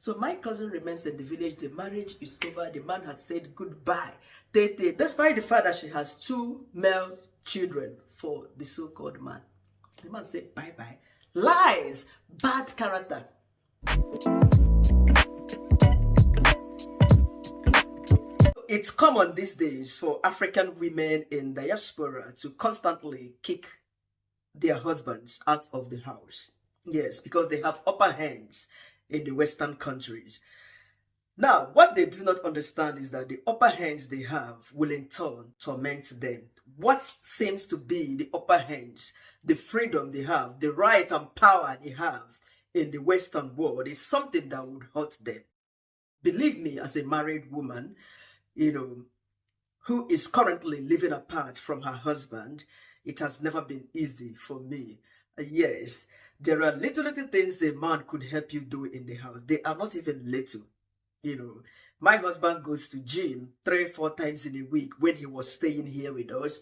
So my cousin remains in the village. The marriage is over. The man had said goodbye. Tete, despite the fact that she has 2 male children for the so-called man. The man said bye-bye. Lies. Bad character. It's common these days for African women in diaspora to constantly kick their husbands out of the house. Yes, because they have upper hands in the Western countries. Now, what they do not understand is that the upper hands they have will in turn torment them. What seems to be the upper hands, the freedom they have, the right and power they have in the Western world is something that would hurt them. Believe me, as a married woman, who is currently living apart from her husband, it has never been easy for me. Yes, there are little things a man could help you do in the house. They are not even little. My husband goes to gym 3-4 times in a week when he was staying here with us.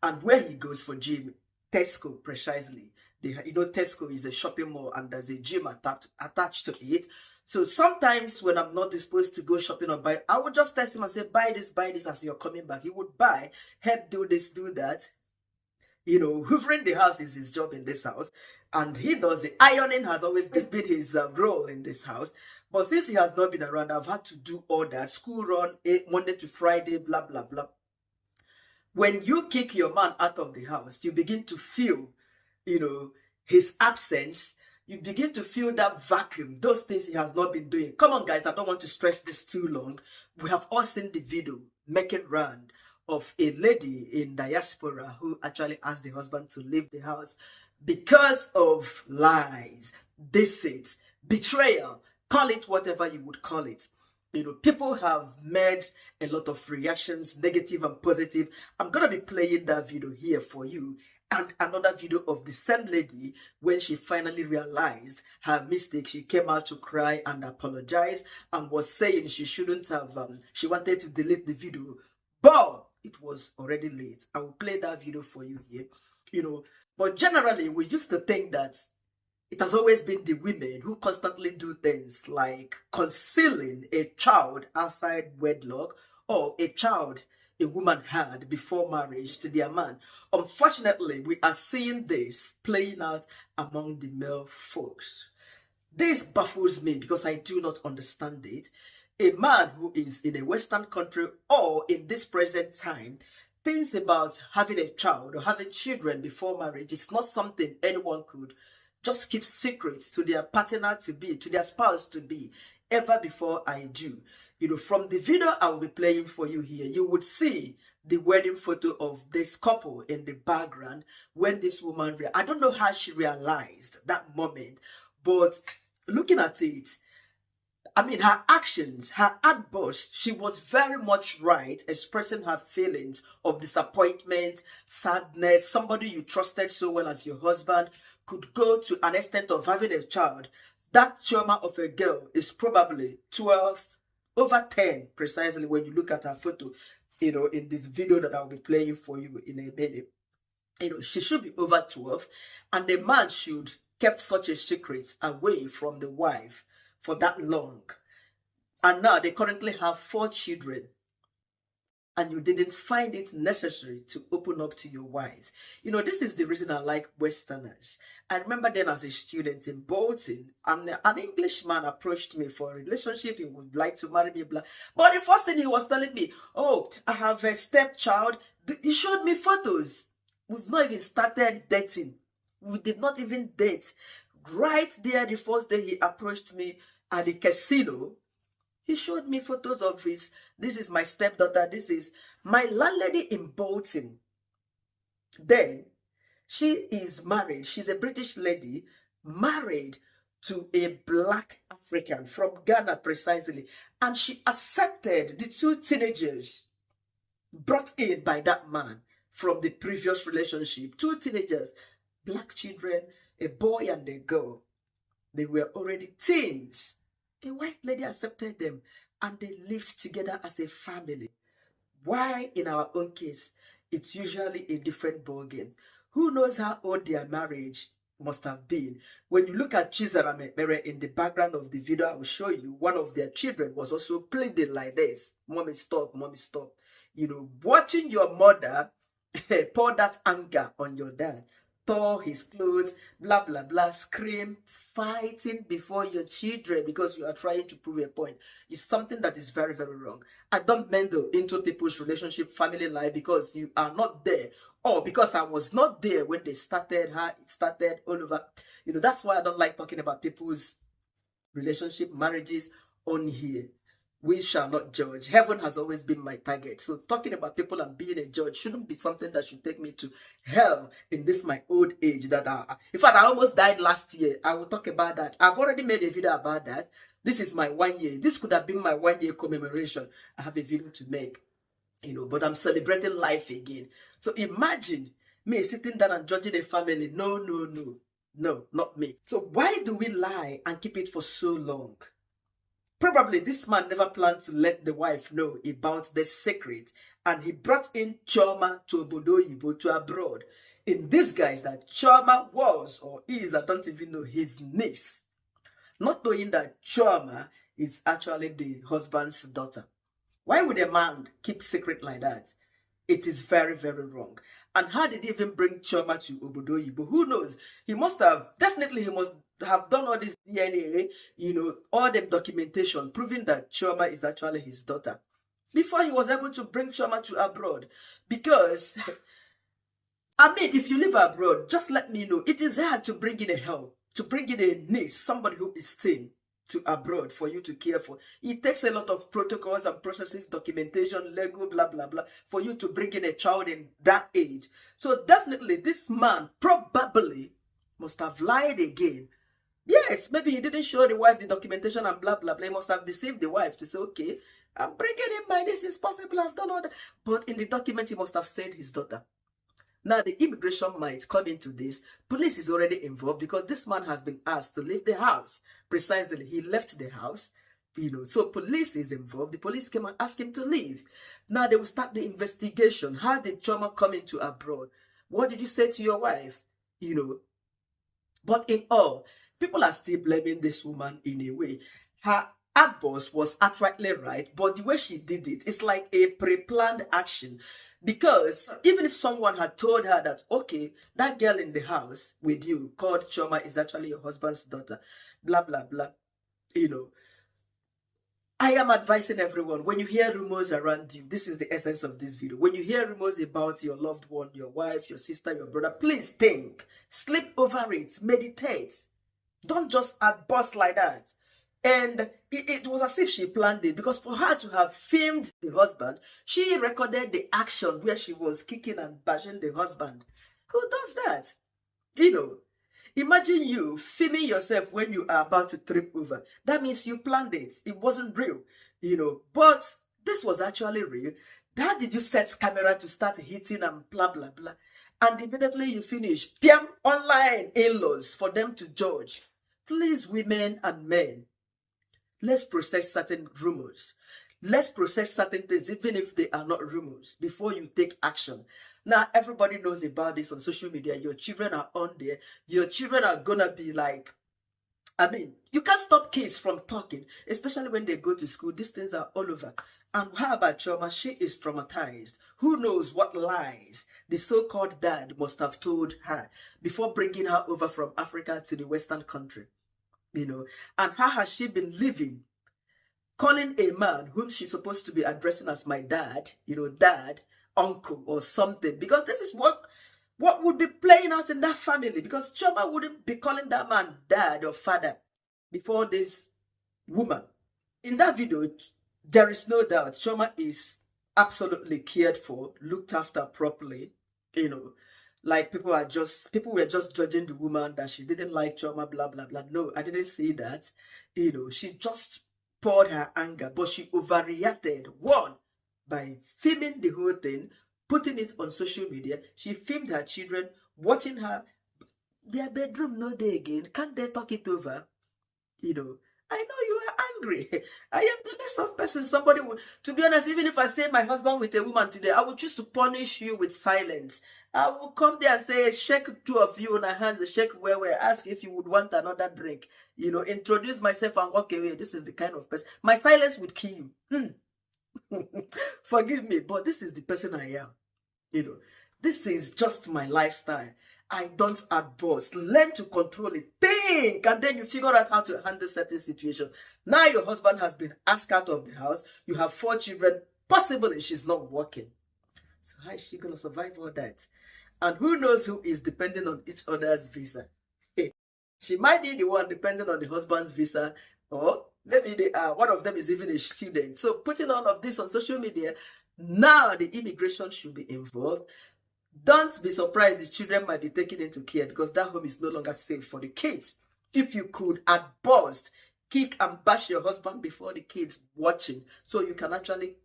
And where he goes for gym, Tesco precisely. Tesco is a shopping mall and there's a gym attached to it. So sometimes when I'm not disposed to go shopping or buy, I would just text him and say, buy this as you're coming back. He would buy, help do this, do that. Hoovering the house is his job in this house. And he does the ironing has always been his role in this house. But since he has not been around, I've had to do all that. School run, Monday to Friday, blah, blah, blah. When you kick your man out of the house, you begin to feel, his absence. You begin to feel that vacuum, those things he has not been doing. Come on, guys, I don't want to stretch this too long. We have all seen the video making round of a lady in diaspora who actually asked the husband to leave the house because of lies, deceit, betrayal. Call it whatever you would call it. People have made a lot of reactions, negative and positive. I'm going to be playing that video here for you. And another video of the same lady when she finally realized her mistake. She came out to cry and apologize and was saying she shouldn't have, she wanted to delete the video. But it was already late. I will play that video for you here. But generally, we used to think that it has always been the women who constantly do things like concealing a child outside wedlock or a child a woman had before marriage to their man. Unfortunately, we are seeing this playing out among the male folks. This baffles me because I do not understand it. A man who is in a Western country or in this present time thinks about having a child or having children before marriage is not something anyone could just keep secrets to their partner to be, to their spouse to be, ever before I do. From the video I will be playing for you here, you would see the wedding photo of this couple in the background when this woman, I don't know how she realized that moment, but looking at it, her actions, her outburst, she was very much right, expressing her feelings of disappointment, sadness. Somebody you trusted so well as your husband could go to an extent of having a child. That trauma of a girl is probably 12 over 10 precisely when you look at her photo, in this video that I'll be playing for you in a minute. She should be over 12, and the man should kept such a secret away from the wife for that long. And now they currently have 4 children. And you didn't find it necessary to open up to your wife. This is the reason I like Westerners. I remember then as a student in Bolton, and an Englishman approached me for a relationship. He would like to marry me, blah. But the first thing he was telling me, oh, I have a stepchild. He showed me photos. We've not even started dating. We did not even date. Right there, the first day he approached me at the casino, he showed me photos of this is my stepdaughter, this is my landlady in Bolton. Then, she is married. She's a British lady, married to a black African from Ghana precisely. And she accepted the 2 teenagers brought in by that man from the previous relationship. 2 teenagers, black children, a boy and a girl. They were already teens. A white lady accepted them and they lived together as a family. Why, in our own case, it's usually a different ballgame. Who knows how old their marriage must have been. When you look at Chizara Mekbere in the background of the video I will show you, one of their children was also pleading like this, mommy stop, mommy stop. You know, watching your mother pour that anger on your dad, tore his clothes, blah, blah, blah, scream, fighting before your children because you are trying to prove a point is something that is very, very wrong. I don't meddle into people's relationship, family life because you are not there, or because I was not there when they started, how it started, all over. You know, that's why I don't like talking about people's relationship, marriages on here. We shall not judge. Heaven has always been my target. So talking about people and being a judge shouldn't be something that should take me to hell in this my old age. In fact, I almost died last year. I will talk about that. I've already made a video about that. This is my 1 year. This could have been my 1 year commemoration. I have a video to make, you know, but I'm celebrating life again. So imagine me sitting down and judging a family. No, no, no. No, not me. So why do we lie and keep it for so long? Probably this man never planned to let the wife know about the secret, and he brought in Chioma to Obodo to abroad in disguise that Chioma was or is, I don't even know, his niece, not knowing that Chioma is actually the husband's daughter. Why would a man keep secret like that? It is very, very wrong. And how did he even bring Chioma to Obodo? Who knows? He must have done all this DNA, you know, all the documentation proving that Chioma is actually his daughter before he was able to bring Chioma to abroad. Because, I mean, if you live abroad, just let me know. It is hard to bring in a niece, somebody who is thin, to abroad for you to care for. It takes a lot of protocols and processes, documentation, Lego, blah, blah, blah, for you to bring in a child in that age. So definitely this man probably must have lied again. Yes, maybe he didn't show the wife the documentation and blah, blah, blah. He must have deceived the wife to say, okay, I'm bringing in my niece, it's possible, I've done all that. But in the document, he must have said his daughter. Now, the immigration might come into this. Police is already involved because this man has been asked to leave the house. Precisely, he left the house, you know. So police is involved. The police came and asked him to leave. Now, they will start the investigation. How did Chioma come into abroad? What did you say to your wife? You know. But in all, people are still blaming this woman in a way. Her boss was outrightly right, but the way she did it, it's like a pre-planned action. Because even if someone had told her that, okay, that girl in the house with you called Chioma is actually your husband's daughter, blah, blah, blah, you know, I am advising everyone, when you hear rumors around you, this is the essence of this video. When you hear rumors about your loved one, your wife, your sister, your brother, please think, sleep over it, meditate. Don't just bust like that. And it was as if she planned it, because for her to have filmed the husband, she recorded the action where she was kicking and bashing the husband. Who does that? You know, imagine you filming yourself when you are about to trip over. That means you planned it. It wasn't real, you know, but this was actually real. How did you set camera to start hitting and blah, blah, blah? And immediately you finish, PM online in-laws for them to judge. Please, women and men, let's process certain rumors. Let's process certain things, even if they are not rumors, before you take action. Now, everybody knows about this on social media. Your children are on there. Your children are going to be like, I mean, you can't stop kids from talking, especially when they go to school. These things are all over. And how about Chioma? She is traumatized. Who knows what lies the so-called dad must have told her before bringing her over from Africa to the Western country, you know? And how has she been living, calling a man whom she's supposed to be addressing as my dad, you know, dad, uncle, or something? Because this is what would be playing out in that family, because Chioma wouldn't be calling that man dad or father before this woman. In that video, there is no doubt Chioma is absolutely cared for, looked after properly, you know. Like people were just judging the woman that she didn't like Chioma, blah, blah, blah. No, I didn't see that. You know, she just poured her anger, but she overreacted. One, by filming the whole thing, putting it on social media. She filmed her children, watching her. Their bedroom no day again. Can't they talk it over? You know, I know you are angry. I am the next of person. Somebody would, to be honest, even if I say my husband with a woman today, I would choose to punish you with silence. I will come there and say, shake two of you on our hands, shake where we ask if you would want another drink. Introduce myself and walk away. This is the kind of person. My silence would kill you. Forgive me, but this is the person I am. This is just my lifestyle. I don't advance. Learn to control it. Think, and then you figure out how to handle certain situations. Now your husband has been asked out of the house. You have 4 children. Possibly she's not working. So how is she going to survive all that? And who knows who is depending on each other's visa? She might be the one depending on the husband's visa, or maybe one of them is even a student. So putting all of this on social media, now the immigration should be involved. Don't be surprised the children might be taken into care because that home is no longer safe for the kids. If you could, at burst, kick and bash your husband before the kids watching, so you can actually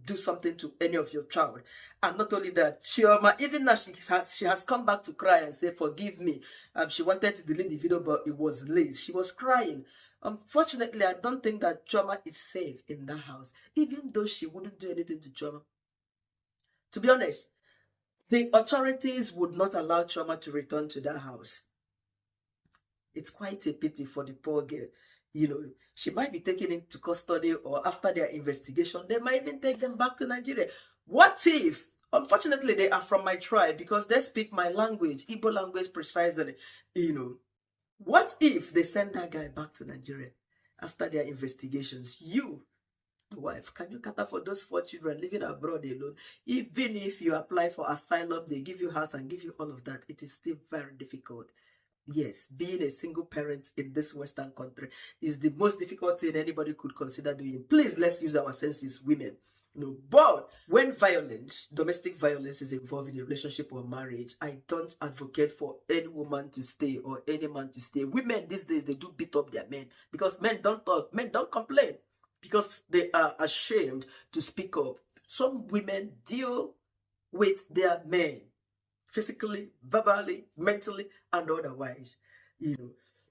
do something to any of your child. And not only that, Chioma, even now she has come back to cry and say, forgive me. She wanted to delete the video, but it was late. She was crying. Unfortunately, I don't think that Chioma is safe in that house, even though she wouldn't do anything to Chioma. To be honest, the authorities would not allow Chioma to return to that house. It's quite a pity for the poor girl. She might be taken into custody, or after their investigation, they might even take them back to Nigeria. What if, unfortunately, they are from my tribe because they speak my language, Igbo language precisely, what if they send that guy back to Nigeria after their investigations? You, the wife, can you cater for those 4 children living abroad alone? Even if you apply for asylum, they give you house and give you all of that, it is still very difficult. Yes, being a single parent in this Western country is the most difficult thing anybody could consider doing. Please, let's use our senses, women. But when violence, domestic violence is involved in a relationship or marriage, I don't advocate for any woman to stay or any man to stay. Women these days, they do beat up their men because men don't talk, men don't complain because they are ashamed to speak up. Some women deal with their men physically, verbally, mentally, and otherwise,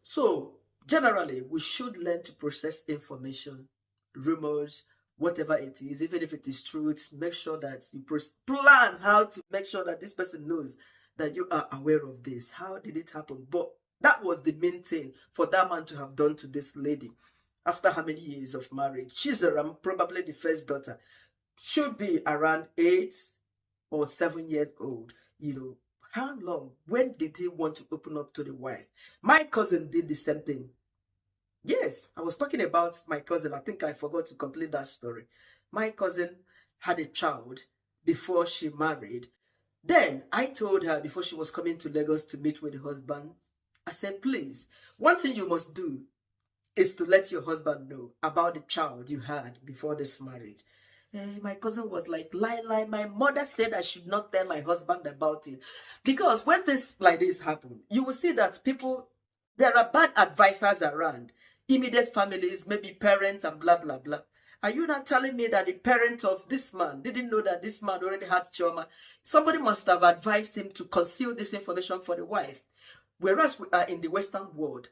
So, generally, we should learn to process information, rumors, whatever it is, even if it is truth. Make sure that you plan how to make sure that this person knows that you are aware of this. How did it happen? But that was the main thing for that man to have done to this lady. After how many years of marriage? Chizaram, probably the first daughter, should be around 8 or 7 years old. How long? When did he want to open up to the wife? My cousin did the same thing. Yes, I was talking about my cousin. I think I forgot to complete that story. My cousin had a child before she married. Then I told her before she was coming to Lagos to meet with the husband, I said, please, one thing you must do is to let your husband know about the child you had before this marriage. My cousin was like, lie. My mother said I should not tell my husband about it. Because when things like this happen, you will see that there are bad advisors around. Immediate families, maybe parents and blah, blah, blah. Are you not telling me that the parent of this man didn't know that this man already had trauma? Somebody must have advised him to conceal this information for the wife. Whereas we are in the Western world,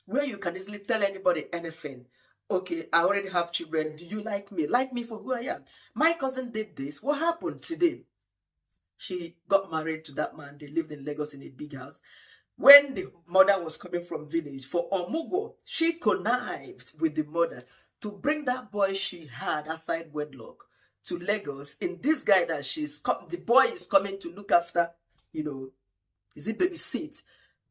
where you can easily tell anybody anything. Okay, I already have children. Do you like me? Like me for who I am. My cousin did this. What happened today? She got married to that man. They lived in Lagos in a big house. When the mother was coming from village for Omugo, she connived with the mother to bring that boy she had outside wedlock to Lagos in this guy that the boy is coming to look after, is it babysit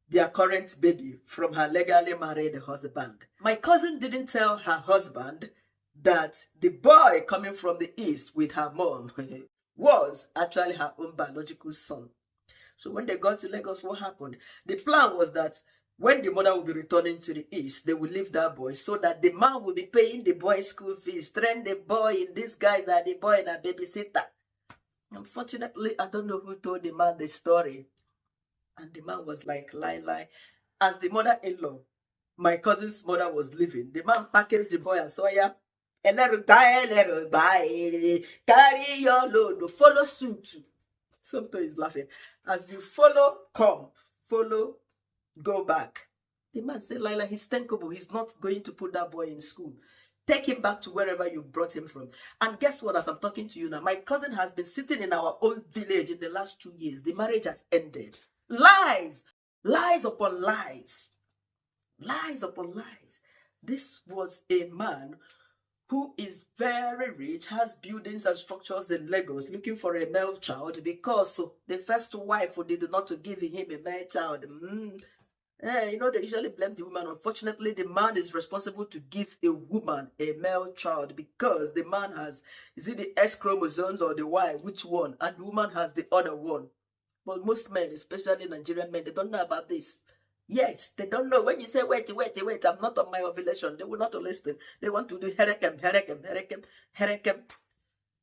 their current baby from her legally married husband. My cousin didn't tell her husband that the boy coming from the east with her mom was actually her own biological son. So when they got to Lagos, what happened? The plan was that when the mother will be returning to the east, they will leave that boy so that the man will be paying the boy school fees, train the boy in this guy that the boy and a babysitter. Unfortunately, I don't know who told the man the story. And the man was like, lie. As the mother-in-law, my cousin's mother was leaving, the man packaged the boy and saw ya. And let bye. Carry your load. Follow suit. Something is laughing. As you follow, come. Follow, go back. The man said, Lila, he's thinkable. He's not going to put that boy in school. Take him back to wherever you brought him from. And guess what? As I'm talking to you now, my cousin has been sitting in our own village in the last 2 years. The marriage has ended. Lies. Lies upon lies. Lies upon lies. This was a man who is very rich, has buildings and structures in Lagos, looking for a male child because the first wife did not give him a male child. You know, they usually blame the woman. Unfortunately, the man is responsible to give a woman a male child because the man has, is it the X chromosomes or the Y? Which one? And the woman has the other one. But most men, especially Nigerian men, they don't know about this. Yes, they don't know. When you say, wait, I'm not on my ovulation, they will not listen. They want to do herekem.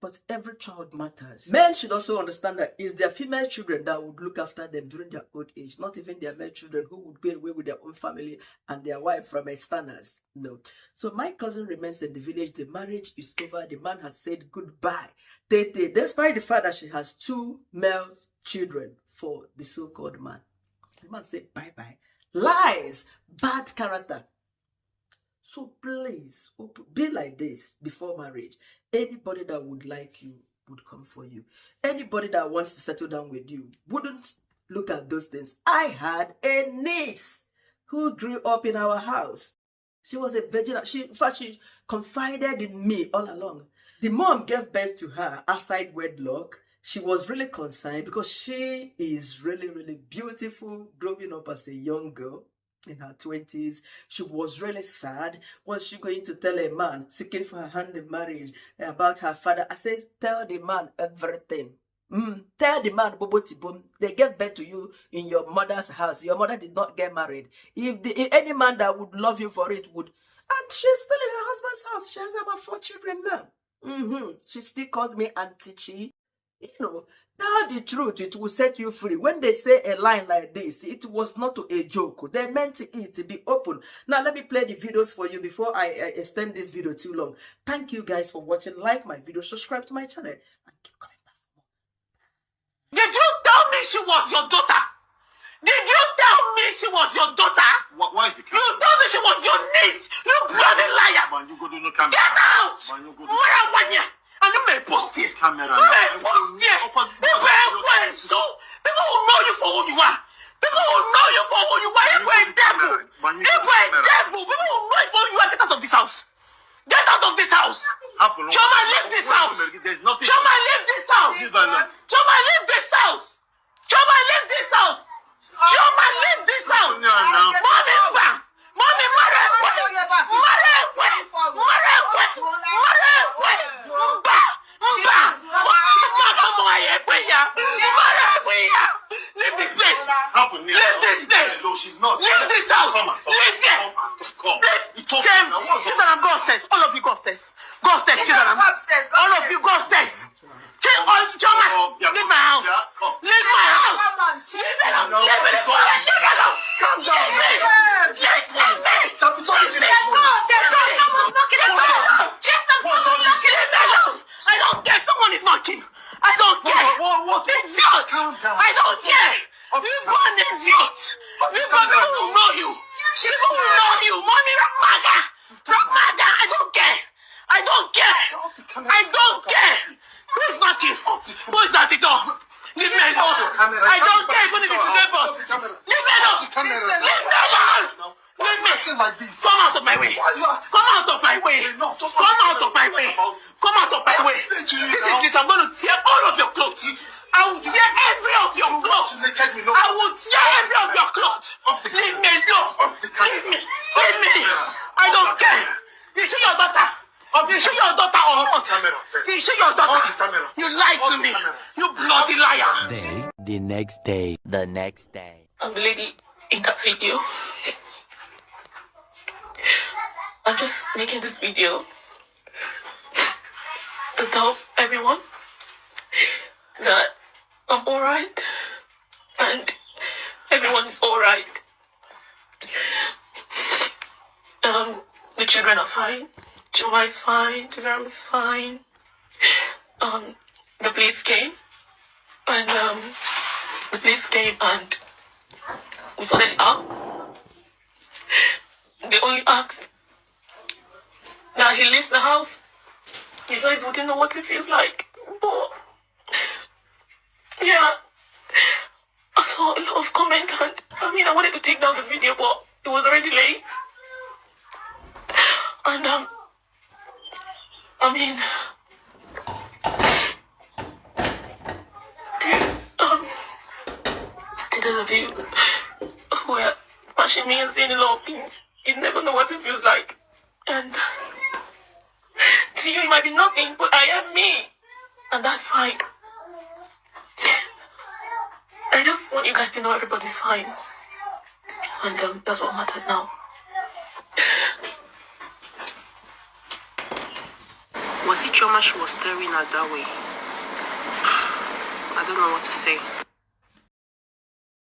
But every child matters. Men should also understand that it's their female children that would look after them during their old age, not even their male children who would go away with their own family and their wife from externals. No. So my cousin remains in the village. The marriage is over. The man has said goodbye. Despite the fact that she has 2 male children for the so-called man. The man said bye-bye. Lies. Bad character. So please, be like this before marriage. Anybody that would like you would come for you. Anybody that wants to settle down with you wouldn't look at those things. I had a niece who grew up in our house. She was a virgin. In fact, she confided in me all along. The mom gave birth to her outside wedlock. She was really concerned because she is really, really beautiful growing up as a young girl. In her 20s, she was really sad. Was she going to tell a man seeking for her hand in marriage about her father? I said, tell the man everything. Tell the man, Bobo, they gave birth to you in your mother's house. Your mother did not get married. If any man that would love you for it would, and she's still in her husband's house. She has about 4 children now. She still calls me Auntie Chi. You know, tell the truth, it will set you free. When they say a line like this, it was not a joke. They meant it to be open. Now, let me play the videos for you before I extend this video too long. Thank you guys for watching. Like my video, subscribe to my channel, and keep coming back for more. Did you tell me she was your daughter? Did you tell me she was your daughter? Why is the camera? You told me she was your niece. You bloody liar. Man, you go to no camera. Get out. Man, you go to Where am I? And you may post here. camera. You may post here. People will know you for who you are. People will know you for who you are. You are a devil. You are a devil. People will know you for who you are. Get out of this house. Get out of this house. Choma, leave this house. Choma, leave this house. Choma, leave this house. Choma, leave this house. Choma, leave this house. Mommy, Mommy, leave this place. Leave this place. No, she's not. Leave this house. Leave here. Children, go upstairs. All of you go upstairs. Go upstairs, children. All of you go upstairs. Choma, leave my house. Leave my house. Leave it alone. Leave it alone. Calm down. I don't care. Someone is knocking. I don't care. Idiot. I don't care. You're an idiot. People will know you. People will know you. Mommy, Ramaga. I don't care. I don't care. I don't care. Who's knocking? Who is at the door? Leave me alone. I don't care even if it's neighbors. Leave me alone. Leave me alone. Leave me. Come out of my way. Come out of my way. Come out of my way. Come out of my way. This is this. I'm going to tear all of your clothes. I will tear every of your clothes. I will tear every of your clothes. Leave me alone. Leave me. Leave me. I don't care. You see your daughter. You show your daughter or not? You show your daughter. You lied to me. You bloody liar. The next day. I'm the lady in that video. I'm just making this video to tell everyone that I'm alright and everyone is alright. The children are fine. Joa is fine. Jerome is fine. The police came and we sorted it out. They only asked Now he leaves the house. You guys wouldn't know what it feels like. But yeah, I saw a lot of comments, and I wanted to take down the video, but it was already late. And to those of you who are bashing me and saying a lot of things, you never know what it feels like. And to you, it might be nothing, but I am me. And that's fine. I just want you guys to know everybody's fine. And that's what matters now. Was it trauma she was staring at that way? I don't know what to say.